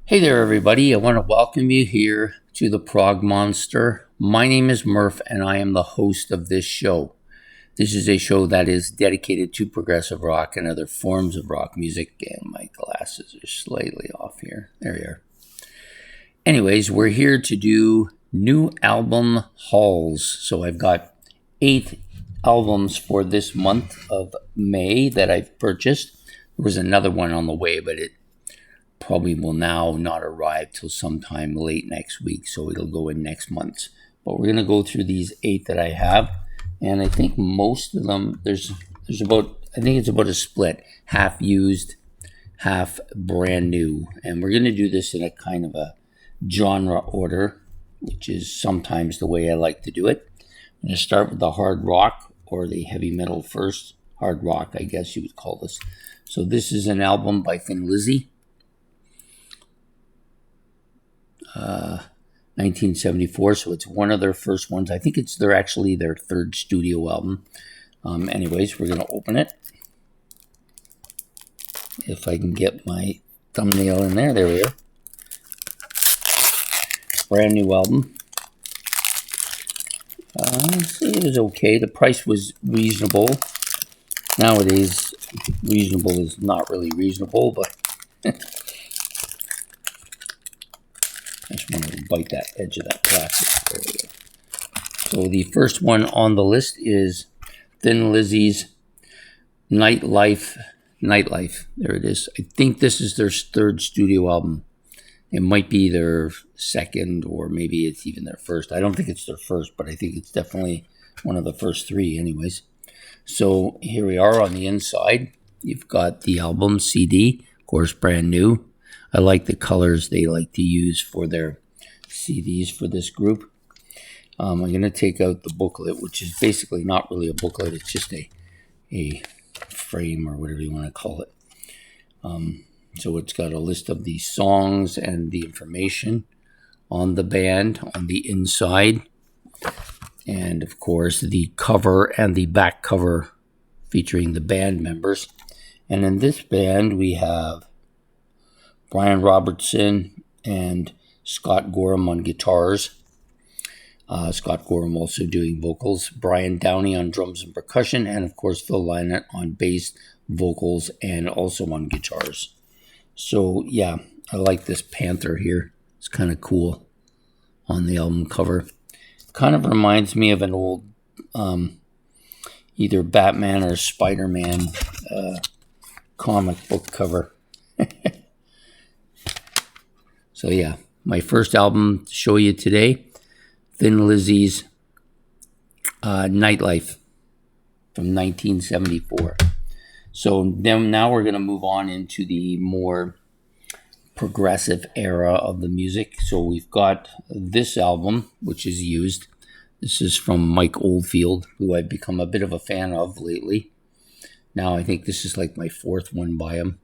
Hey there, everybody. I want to welcome you here to the Prog Monster. My name is Murph, and I am the host of this show. This is a show that is dedicated to progressive rock and other forms of rock music. And my glasses are slightly off here. There we are. Anyways, we're here to do new album hauls. So I've got 8 albums for this month of May that I've purchased. There was another one on the way, but it probably will now not arrive till sometime late next week, so it'll go in next month. But we're going to go through these 8 that I have, and I think most of them, there's about, I think it's about a split, half used, half brand new. And we're going to do this in a kind of a genre order, which is sometimes the way I like to do it. I'm going to start with the hard rock or the heavy metal first. Hard rock, I guess you would call this. So this is an album by Lizzy. 1974, so it's one of their first ones. I think it's their 3rd studio album. Anyways, we're going to open it. If I can get my thumbnail in there. There we are. Brand new album. It was okay. The price was reasonable. Nowadays, reasonable is not really reasonable, but I just want to bite that edge of that plastic. There we go. So the first one on the list is Thin Lizzy's Nightlife. There it is. I think this is their 3rd studio album. It might be their 2nd, or maybe it's even their 1st. I don't think it's their 1st, but I think it's definitely one of the first 3 anyways. So here we are on the inside. You've got the album CD, of course, brand new. I like the colors they like to use for their CDs for this group. I'm going to take out the booklet, which is basically not really a booklet. It's just a frame or whatever you want to call it. So it's got a list of the songs and the information on the band on the inside. And, of course, the cover and the back cover featuring the band members. And in this band, we have Brian Robertson and Scott Gorham on guitars. Scott Gorham also doing vocals. Brian Downey on drums and percussion. And, of course, Phil Lynott on bass, vocals, and also on guitars. So, yeah, I like this panther here. It's kind of cool on the album cover. Kind of reminds me of an old either Batman or Spider-Man comic book cover. So yeah, my first album to show you today, Thin Lizzy's Nightlife from 1974. So then now we're going to move on into the more progressive era of the music. So we've got this album, which is used. This is from Mike Oldfield, who I've become a bit of a fan of lately. Now I think this is like my 4th one by him.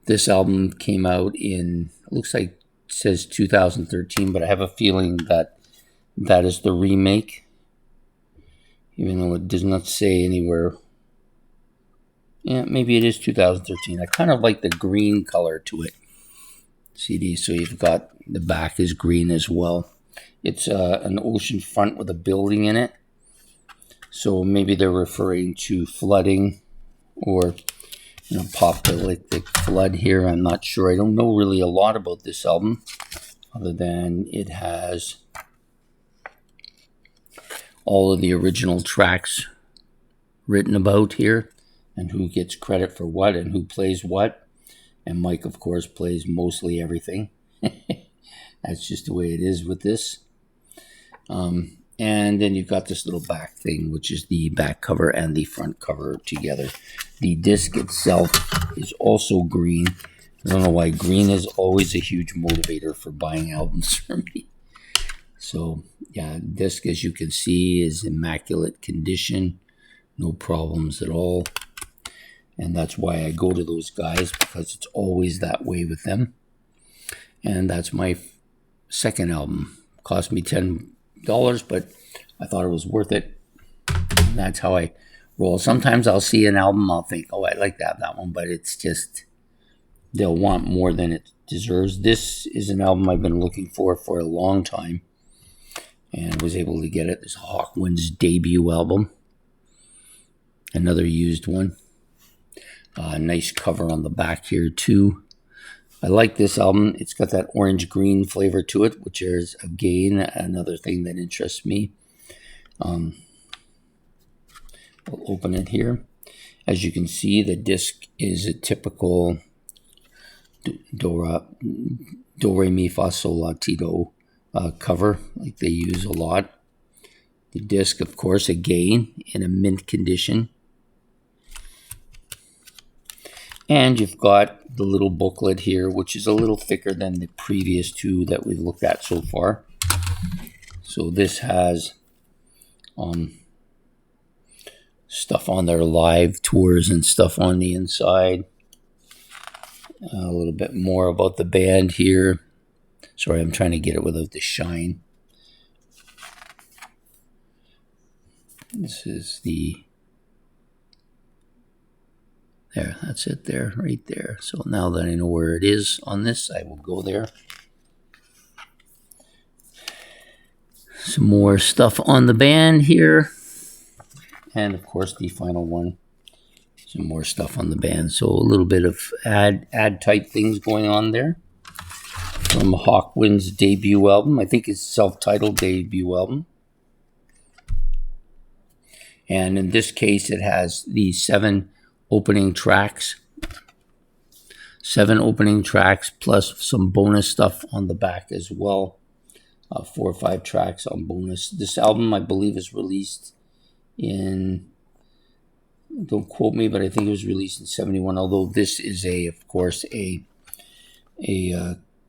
This album came out in, it looks like, it says 2013, but I have a feeling that that is the remake, even though it does not say anywhere. Yeah, maybe it is 2013. I kind of like the green color to it. CD, so you've got the back is green as well. It's an ocean front with a building in it. So maybe they're referring to flooding or apocalyptic flood here. I'm not sure. I don't know really a lot about this album other than it has all of the original tracks written about here and who gets credit for what and who plays what. And Mike, of course, plays mostly everything. That's just the way it is with this. And then you've got this little back thing, which is the back cover and the front cover together. The disc itself is also green. I don't know why green is always a huge motivator for buying albums for me. So, yeah, disc, as you can see, is immaculate condition. No problems at all. And that's why I go to those guys, because it's always that way with them. And that's my 2nd album. Cost me $10, but I thought it was worth it. And that's how I roll. Sometimes I'll see an album, I'll think, oh, I'd like to have that one, but it's just they'll want more than it deserves. This is an album I've been looking for a long time, and was able to get it. This is Hawkwind's debut album. Another used one. Nice cover on the back here too. I like this album. It's got that orange-green flavor to it, which is, again, another thing that interests me. We'll open it here. As you can see, the disc is a typical do, re, mi, fa, sol, la, ti, do cover, like they use a lot. The disc, of course, again, in a mint condition. And you've got the little booklet here, which is a little thicker than the previous two that we've looked at so far. So this has stuff on their live tours and stuff on the inside. A little bit more about the band here. Sorry, I'm trying to get it without the shine. This is the... There, that's it there, right there. So now that I know where it is on this, I will go there. Some more stuff on the band here. And of course the final one. Some more stuff on the band. So a little bit of ad type things going on there. From Hawkwind's debut album. I think it's self-titled debut album. And in this case it has the 7 opening tracks. 7 opening tracks plus some bonus stuff on the back as well. 4 or 5 tracks on bonus. This album, I believe, is released in, don't quote me, but I think it was released in 71, although this is of course a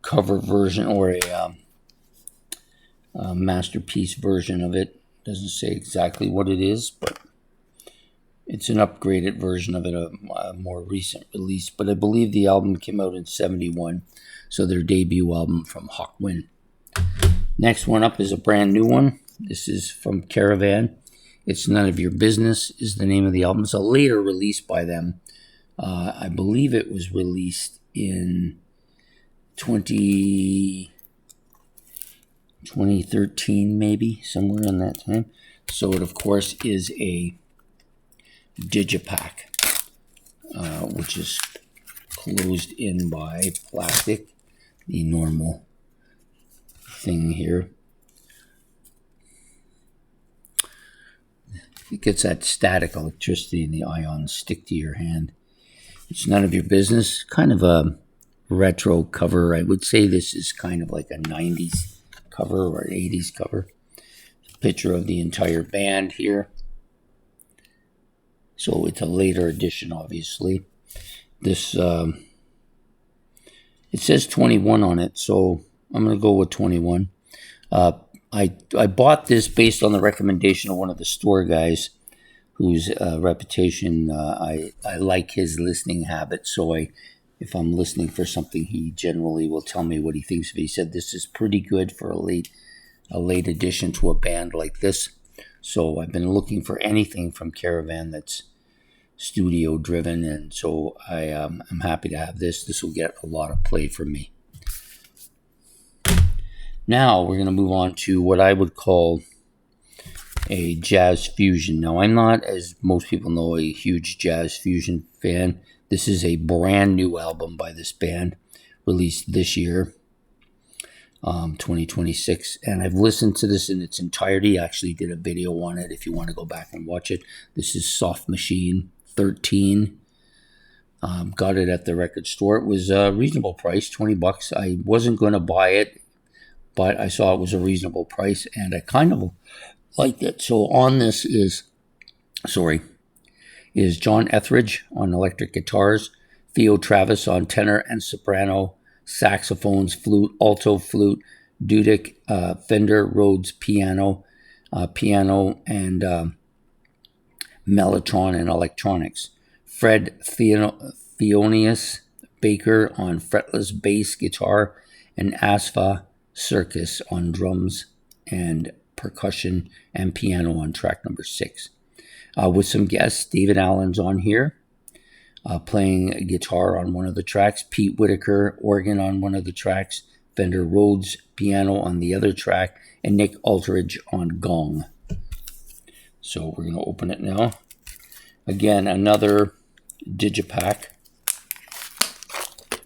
cover version, or a masterpiece version of it. Doesn't say exactly what it is, but it's an upgraded version of it, a more recent release. But I believe the album came out in 71, so their debut album from Hawkwind. Next one up is a brand new one. This is from Caravan. It's None of Your Business is the name of the album. It's a later release by them. I believe it was released in 2013, maybe, somewhere in that time. So it, of course, is a digipack, which is closed in by plastic, the normal thing here. It gets that static electricity and the ions stick to your hand. It's None of Your Business. Kind of a retro cover. I would say this is kind of like a 90s cover or an 80s cover. Picture of the entire band here. So it's a later edition, obviously. This, it says 21 on it, so I'm going to go with 21. I bought this based on the recommendation of one of the store guys, whose reputation, I like his listening habits. So if I'm listening for something, he generally will tell me what he thinks of it. He said this is pretty good for a late addition to a band like this. So I've been looking for anything from Caravan that's studio driven, and so I'm happy to have this. This will get a lot of play for me. Now we're going to move on to what I would call a jazz fusion. Now, I'm not, as most people know, a huge jazz fusion fan. This is a brand new album by this band, released this year, 2026. And I've listened to this in its entirety. I actually did a video on it if you want to go back and watch it. This is Soft Machine 13. Got it at the record store. It was a reasonable price, $20. I wasn't going to buy it, but I saw it was a reasonable price, and I kind of liked it. So on this is John Etheridge on electric guitars, Theo Travis on tenor and soprano, saxophones, flute, alto flute, Dudek, Fender Rhodes piano, and mellotron and electronics. Fred Theonius Baker on fretless bass guitar, and Asfa Circus on drums and percussion and piano on track number 6. With some guests, David Allen's on here. playing guitar on one of the tracks, Pete Whitaker organ on one of the tracks, Fender Rhodes piano on the other track, and Nick Alteridge on gong. So we're going to open it now. Again, another digipack.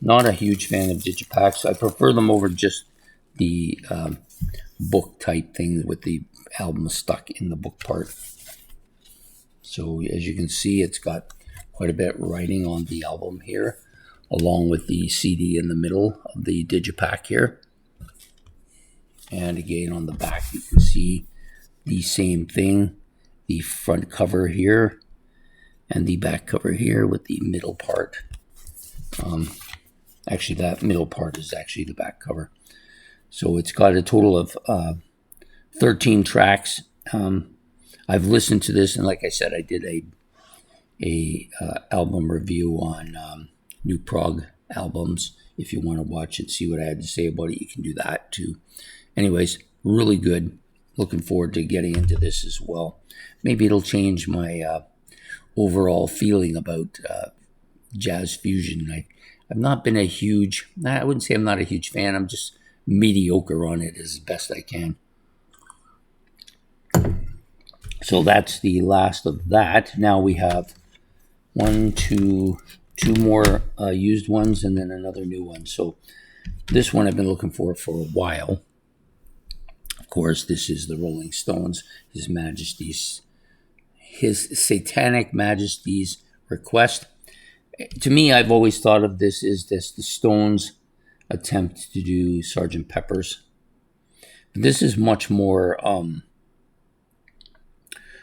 Not a huge fan of digipacks. I prefer them over just the book type thing with the album stuck in the book part. So as you can see, it's got quite a bit of writing on the album here, along with the CD in the middle of the digipack here. And again, on the back, you can see the same thing, the front cover here and the back cover here with the middle part. Actually, that middle part is actually the back cover. So it's got a total of 13 tracks. I've listened to this, and like I said, I did a album review on New Prog albums. If you want to watch it, see what I had to say about it, you can do that too. Anyways, really good. Looking forward to getting into this as well. Maybe it'll change my overall feeling about jazz fusion. I've not been a huge, I wouldn't say I'm not a huge fan, I'm just mediocre on it as best I can. So that's the last of that. Now we have two more used ones and then another new one. So this one I've been looking for a while. Of course, this is the Rolling Stones, His Majesties, His Satanic Majesties Request. To me, I've always thought of this as the Stones' attempt to do Sgt. Pepper's. But this is much more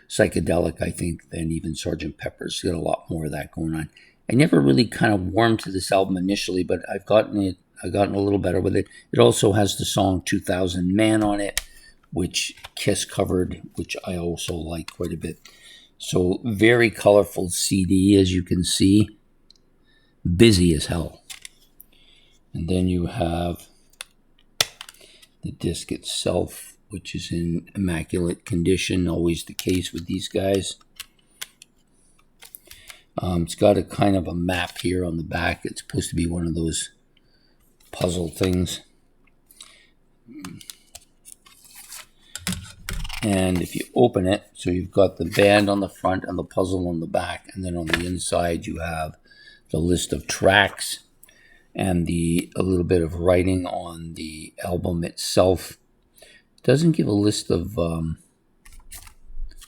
psychedelic, I think, than even Sgt. Pepper's. Got a lot more of that going on. I never really kind of warmed to this album initially, but I've gotten a little better with it. It also has the song 2000 Man on it, which Kiss covered, which I also like quite a bit. So very colorful CD, as you can see. Busy as hell. And then you have the disc itself, which is in immaculate condition, always the case with these guys. It's got a kind of a map here on the back. It's supposed to be one of those puzzle things. And if you open it, so you've got the band on the front and the puzzle on the back, and then on the inside you have the list of tracks and a little bit of writing on the album itself. It doesn't give a list of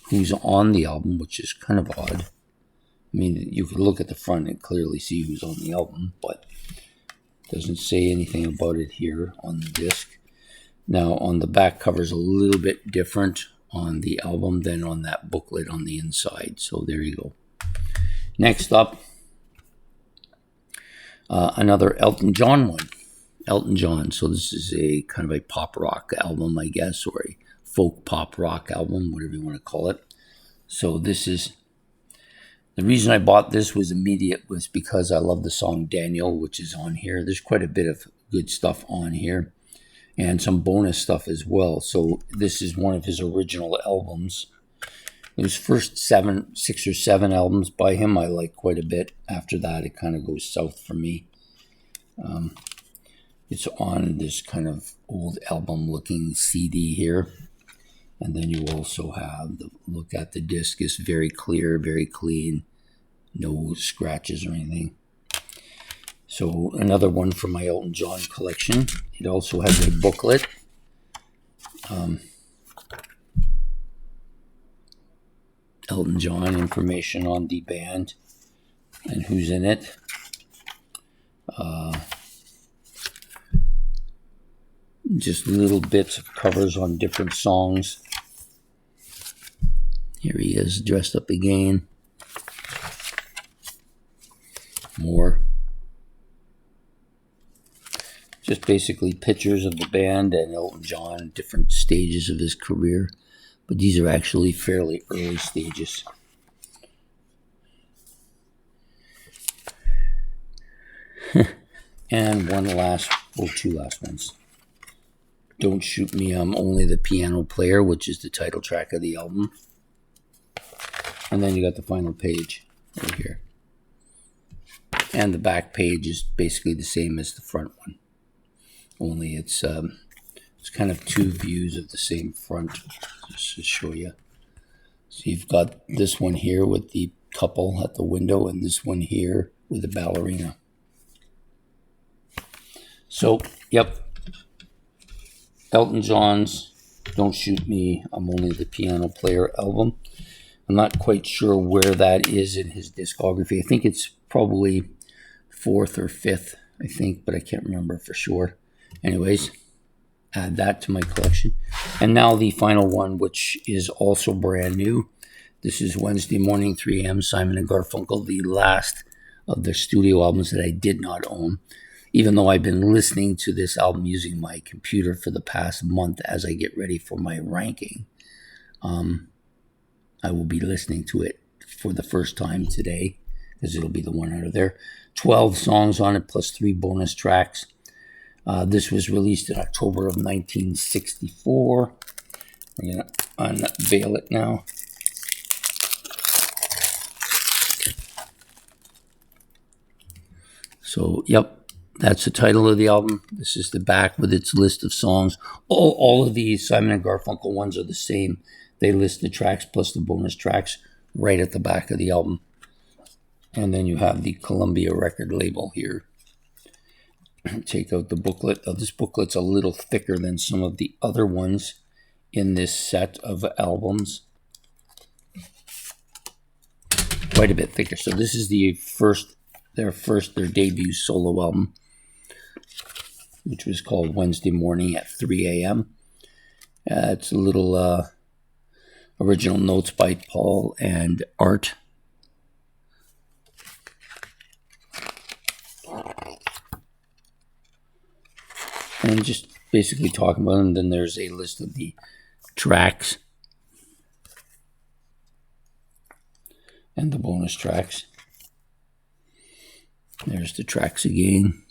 who's on the album, which is kind of odd. I mean, you could look at the front and clearly see who's on the album, but it doesn't say anything about it here on the disc. Now, on the back cover is a little bit different on the album than on that booklet on the inside. So there you go. Next up, another Elton John one. Elton John. So this is a kind of a pop rock album, I guess, or a folk pop rock album, whatever you want to call it. So this is, the reason I bought this was because I love the song Daniel, which is on here. There's quite a bit of good stuff on here and some bonus stuff as well. So this is one of his original albums. His first 6 or 7 albums by him I like quite a bit. After that, it kind of goes south for me. It's on this kind of old album-looking CD here. And then you also have the look at the disc is very clear, very clean, no scratches or anything. So another one from my Elton John collection. It also has a booklet. Elton John information on the band and who's in it. Just little bits of covers on different songs. Here he is dressed up again. More. Just basically pictures of the band and Elton John at different stages of his career. But these are actually fairly early stages. And two last ones. Don't Shoot Me, I'm Only the Piano Player, which is the title track of the album. And then you got the final page right here. And the back page is basically the same as the front one, only it's kind of two views of the same front, just to show you. So you've got this one here with the couple at the window, and this one here with the ballerina. So, yep, Elton John's Don't Shoot Me, I'm Only the Piano Player album. I'm not quite sure where that is in his discography. I think it's probably 4th or 5th, I think, but I can't remember for sure. Anyways, add that to my collection. And now the final one, which is also brand new. This is Wednesday Morning, 3 a.m., Simon & Garfunkel, the last of the studio albums that I did not own. Even though I've been listening to this album using my computer for the past month as I get ready for my ranking, I will be listening to it for the first time today, because it'll be the one out of there. 12 songs on it, plus 3 bonus tracks. This was released in October of 1964. We're going to unveil it now. So, yep. That's the title of the album. This is the back with its list of songs. All of these Simon & Garfunkel ones are the same. They list the tracks plus the bonus tracks right at the back of the album. And then you have the Columbia record label here. Take out the booklet. This booklet's a little thicker than some of the other ones in this set of albums. Quite a bit thicker. So this is their debut solo album, which was called Wednesday Morning at 3 a.m. It's a little original notes by Paul and Art. And just basically talking about them. Then there's a list of the tracks and the bonus tracks. There's the tracks again.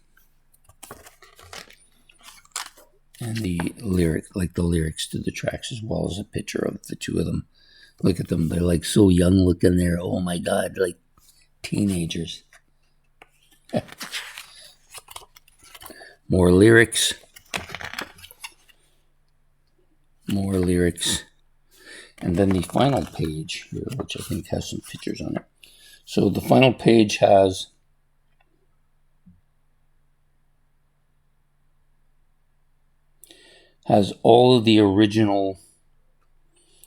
And the lyrics to the tracks, as well as a picture of the two of them. Look at them. They're like so young looking there. Oh my God, like teenagers. More lyrics. More lyrics. And then the final page here, which I think has some pictures on it. So the final page has all of the original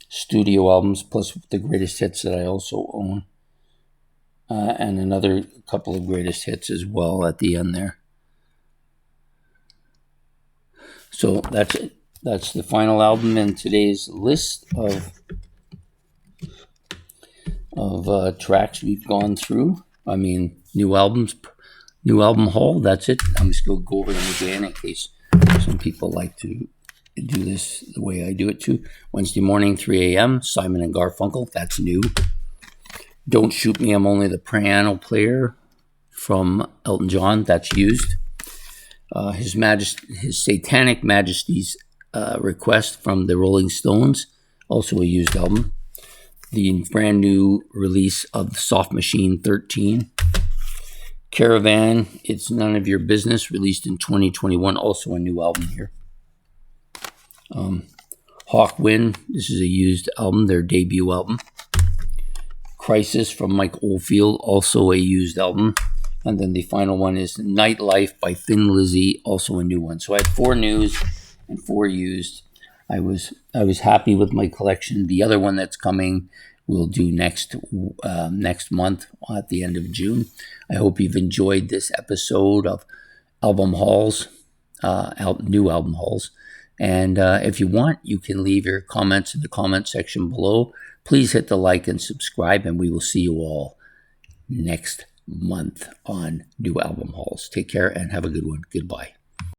studio albums, plus the greatest hits that I also own. And another couple of greatest hits as well at the end there. So that's it. That's the final album in today's list of tracks we've gone through. I mean, new album haul. That's it. I'm just going to go over them again in case some people like to do this the way I do it too. Wednesday Morning, 3 a.m., Simon & Garfunkel. That's new. Don't Shoot Me, I'm Only the Piano Player from Elton John. That's used. His Satanic Majesties Request from the Rolling Stones, also a used album. The brand new release of the Soft Machine 13. Caravan, It's None of Your Business, released in 2021, also a new album here. Hawkwind, this is a used album, their debut album. Crisis from Oldfield, also a used album. And then the final one is Nightlife by Thin Lizzy, also a new one. So I had 4 news and 4 used. I was happy with my collection. The other one that's coming we'll do next month at the end of June. I hope you've enjoyed this episode of album hauls, new album hauls. And if you want, you can leave your comments in the comment section below. Please hit the like and subscribe, and we will see you all next month on new album hauls. Take care and have a good one. Goodbye.